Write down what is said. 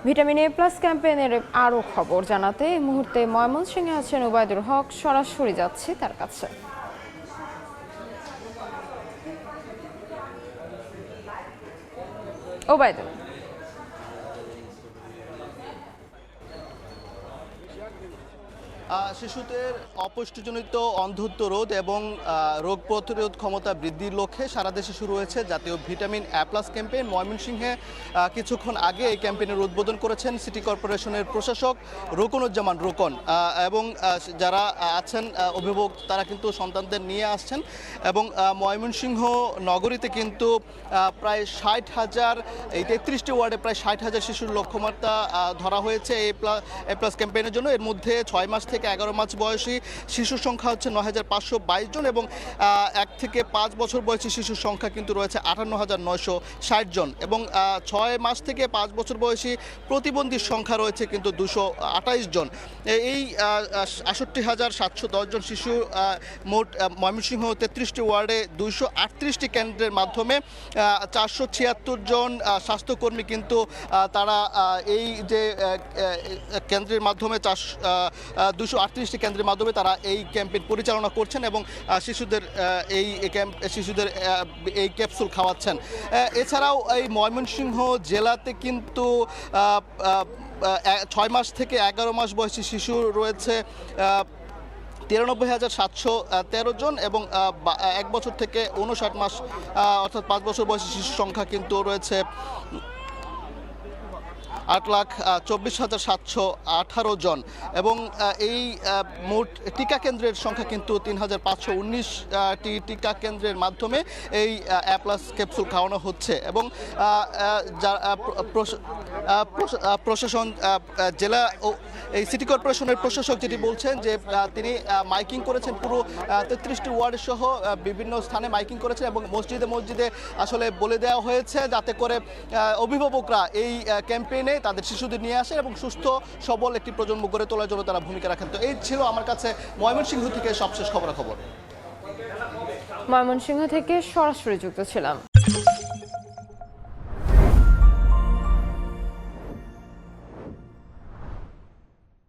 Vitamin A plus ক্যাম্পেইনের আরও খবর জানাতে এই মুহূর্তে ময়মনসিংহে আছেন ওবায়দুল হক। সরাসরি যাচ্ছি তার কাছে। ওবায়দুল, শিশুদের অপুষ্টিজনিত অন্ধত্ব রোধ এবং রোগ প্রতিরোধ ক্ষমতা বৃদ্ধির লক্ষ্যে সারা দেশে শুরু হয়েছে জাতীয় ভিটামিন এ প্লাস ক্যাম্পেইন। ময়মনসিংহে কিছুক্ষণ আগে এই ক্যাম্পেইনের উদ্বোধন করেছেন সিটি কর্পোরেশনের প্রশাসক রুকনুজ্জামান রুকন, এবং যারা আছেন অভিভাবক তারা কিন্তু সন্তানদের নিয়ে আসছেন। এবং ময়মনসিংহ নগরীতে কিন্তু প্রায় 60,000, এই 33টি ওয়ার্ডে প্রায় 60,000 শিশুর লক্ষ্যমাত্রা ধরা হয়েছে এ প্লাস ক্যাম্পেইনের জন্য। এর মধ্যে 6 মাস থেকে 11 মাস বয়সী শিশুর সংখ্যা হচ্ছে 9,522 জন, এবং 1 থেকে 5 বছর বয়সী শিশুর সংখ্যা কিন্তু রয়েছে 58,960 জন, এবং 6 মাস থেকে 5 বছর বয়সী প্রতিবন্ধীর সংখ্যা রয়েছে কিন্তু 228 জন। এই 68,710 জন শিশু মোট ময়মনসিংহ 33টি ওয়ার্ডে 238টি কেন্দ্রের মাধ্যমে 476 জন স্বাস্থ্যকর্মী কিন্তু তারা এই যে কেন্দ্রের মাধ্যমে 238টি কেন্দ্রের মাধ্যমে তারা এই ক্যাম্পেইন পরিচালনা করছেন এবং শিশুদের এই ক্যাপসুল খাওয়াচ্ছেন। এছাড়াও এই ময়মনসিংহ জেলাতে কিন্তু 6 মাস থেকে 11 মাস বয়সী শিশু রয়েছে 93,713 জন, এবং 1 বছর থেকে 59 মাস অর্থাৎ 5 বছর বয়সী শিশুর সংখ্যা কিন্তু রয়েছে 8,24,718 জন, এবং এই মোট টিকা কেন্দ্রের সংখ্যা কিন্তু 3,519টি টিকা কেন্দ্রের মাধ্যমে এই এ প্লাস ক্যাপসুল খাওয়ানো হচ্ছে। এবং প্রশাসন জেলা ও এই সিটি কর্পোরেশনের প্রশাসক যেটি বলছেন যে তিনি মাইকিং করেছেন পুরো 33টি ওয়ার্ড সহ বিভিন্ন স্থানে মাইকিং করেছেন, এবং মসজিদে মসজিদে আসলে বলে দেওয়া হয়েছে যাতে করে অভিভাবকরা এই ক্যাম্পেইনে তাদের শিশুদের নিয়ে আসে এবং সুস্থ সবল একটি প্রজন্ম গড়ে তোলার জন্য তারা ভূমিকা রাখেন। তো এই ছিল আমার কাছে ময়মনসিংহ থেকে সবশেষ খবরাখবর। ময়মনসিংহ থেকে সরাসরি যুক্ত ছিলাম।